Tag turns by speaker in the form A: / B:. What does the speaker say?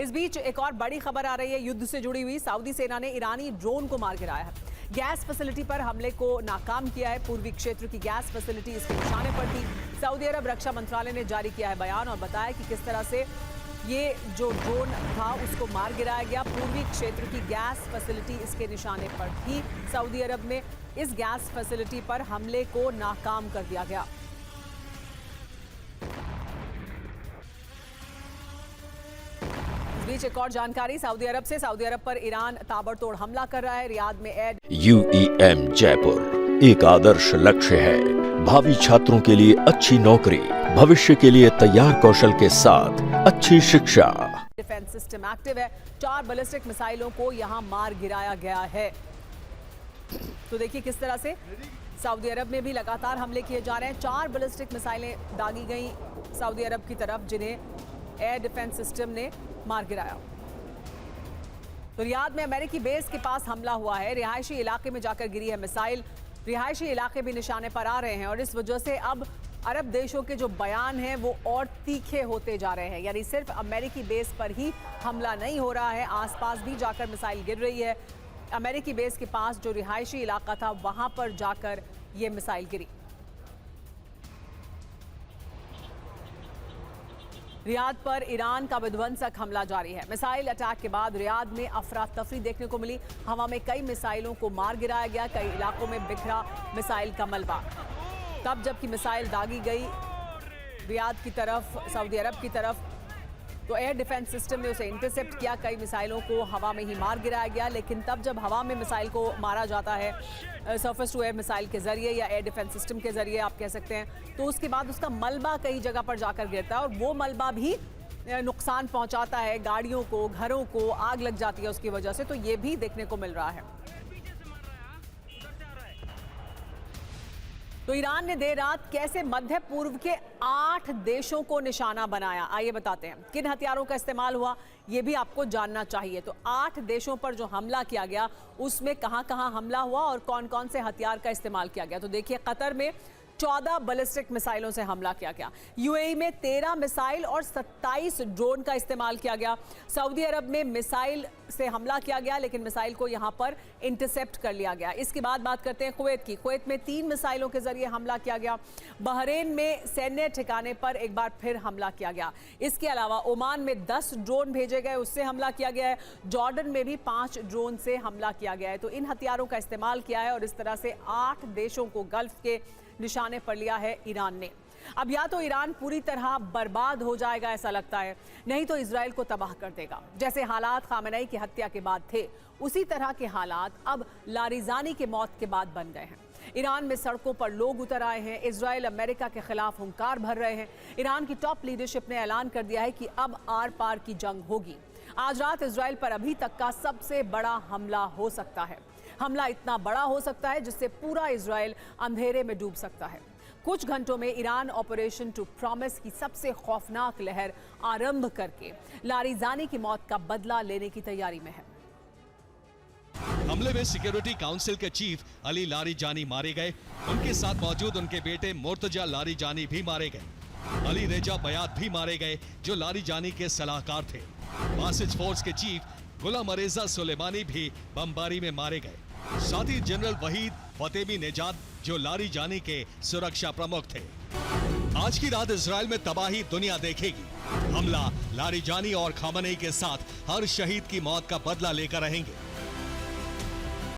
A: इस बीच एक और बड़ी खबर आ रही है युद्ध से जुड़ी हुई। सऊदी सेना ने ईरानी ड्रोन को मार गिराया है। गैस फैसिलिटी पर हमले को नाकाम किया है। पूर्वी क्षेत्र की गैस फैसिलिटी इसके निशाने पर थी। सऊदी अरब रक्षा मंत्रालय ने जारी किया है बयान और बताया कि किस तरह से ये जो ड्रोन था उसको मार गिराया गया। पूर्वी क्षेत्र की गैस फैसिलिटी इसके निशाने पर थी। सऊदी अरब में इस गैस फैसिलिटी पर हमले को नाकाम कर दिया गया। इस बीच एक और जानकारी सऊदी अरब से। सऊदी अरब पर ईरान ताबड़तोड़ हमला कर रहा है। रियाद में
B: UEM जयपुर एक आदर्श लक्ष्य है। भावी छात्रों के लिए अच्छी नौकरी, भविष्य के लिए तैयार कौशल के साथ अच्छी शिक्षा।
A: डिफेंस सिस्टम एक्टिव है। 4 बैलिस्टिक मिसाइलों को यहां मार गिराया गया है। तो देखिए किस तरह से सऊदी अरब में भी लगातार हमले किए जा रहे हैं। 4 बैलिस्टिक मिसाइलें दागी गई सऊदी अरब की तरफ, जिन्हें एयर डिफेंस सिस्टम ने मार गिराया। तो रियाद में अमेरिकी बेस के पास हमला हुआ है। रिहायशी इलाके में जाकर गिरी है मिसाइल। रिहायशी इलाके भी निशाने पर आ रहे हैं और इस वजह से अब अरब देशों के जो बयान हैं वो और तीखे होते जा रहे हैं। यानी सिर्फ अमेरिकी बेस पर ही हमला नहीं हो रहा है, आसपास भी जाकर मिसाइल गिर रही है। अमेरिकी बेस के पास जो रिहायशी इलाका था वहां पर जाकर ये मिसाइल गिरी। रियाद पर ईरान का विध्वंसक हमला जारी है। मिसाइल अटैक के बाद रियाद में अफरा तफरी देखने को मिली। हवा में कई मिसाइलों को मार गिराया गया। कई इलाकों में बिखरा मिसाइल का मलबा। तब जबकि मिसाइल दागी गई रियाद की तरफ, सऊदी अरब की तरफ, तो एयर डिफेंस सिस्टम ने उसे इंटरसेप्ट किया। कई मिसाइलों को हवा में ही मार गिराया गया। लेकिन तब जब हवा में मिसाइल को मारा जाता है सरफेस टू एयर मिसाइल के जरिए या एयर डिफेंस सिस्टम के जरिए आप कह सकते हैं, तो उसके बाद उसका मलबा कई जगह पर जाकर गिरता है और वो मलबा भी नुकसान पहुंचाता है गाड़ियों को, घरों को, आग लग जाती है उसकी वजह से। तो ये भी देखने को मिल रहा है। तो ईरान ने देर रात कैसे मध्य पूर्व के 8 देशों को निशाना बनाया, आइए बताते हैं। किन हथियारों का इस्तेमाल हुआ ये भी आपको जानना चाहिए। तो 8 देशों पर जो हमला किया गया उसमें कहां-कहां हमला हुआ और कौन-कौन से हथियार का इस्तेमाल किया गया। तो देखिए, कतर में 14 बैलिस्टिक मिसाइलों से हमला किया गया। यूएई में 13 मिसाइल और 27 ड्रोन का इस्तेमाल किया गया। सऊदी अरब में मिसाइल से हमला किया गया लेकिन मिसाइल को यहां पर इंटरसेप्ट कर लिया गया। इसके बाद बात करते हैं कुवैत की। कुवैत में 3 मिसाइलों के जरिए हमला किया गया। बहरीन में सैन्य ठिकाने पर एक बार फिर हमला किया गया। इसके अलावा ओमान में 10 ड्रोन भेजे गए, उससे हमला किया गया है। जॉर्डन में भी 5 ड्रोन से हमला किया गया है। तो इन हथियारों का इस्तेमाल किया है और इस तरह से 8 देशों को गल्फ के निशाने पर लिया है ईरान ने। अब या तो ईरान पूरी तरह बर्बाद हो जाएगा ऐसा लगता है, नहीं तो इजराइल को तबाह कर देगा। जैसे हालात खामेनेई की हत्या के बाद थे, उसी तरह के हालात अब लारिजानी के मौत के बाद बन गए हैं। ईरान में सड़कों पर लोग उतर आए हैं। इजराइल अमेरिका के खिलाफ हुंकार भर रहे हैं। ईरान की टॉप लीडरशिप ने ऐलान कर दिया है कि अब आर पार की जंग होगी। आज रात इजराइल पर अभी तक का सबसे बड़ा हमला हो सकता है। हमला इतना बड़ा हो सकता है जिससे पूरा इजराइल अंधेरे में डूब सकता है। कुछ घंटों में ईरान ऑपरेशन टू प्रॉमिस की सबसे खौफनाक लहर आरंभ करके लारिजानी की मौत का बदला लेने की तैयारी में है।
C: हमले में सिक्योरिटी काउंसिल के चीफ अली लारिजानी मारे गए। उनके साथ मौजूद उनके बेटे मुर्तजा लारिजानी भी मारे गए। अली रेजा बयात भी मारे गए जो लारिजानी के सलाहकार थे। बासिज फोर्स के चीफ गुलाम रेजा सुलेमानी भी बमबारी में मारे गए। साथ ही जनरल वहीद फतेमी नेजाद जो लारिजानी के सुरक्षा प्रमुख थे। आज की रात इजराइल में तबाही दुनिया देखेगी। हमला लारिजानी और खामेनेई के साथ हर शहीद की मौत का बदला लेकर रहेंगे।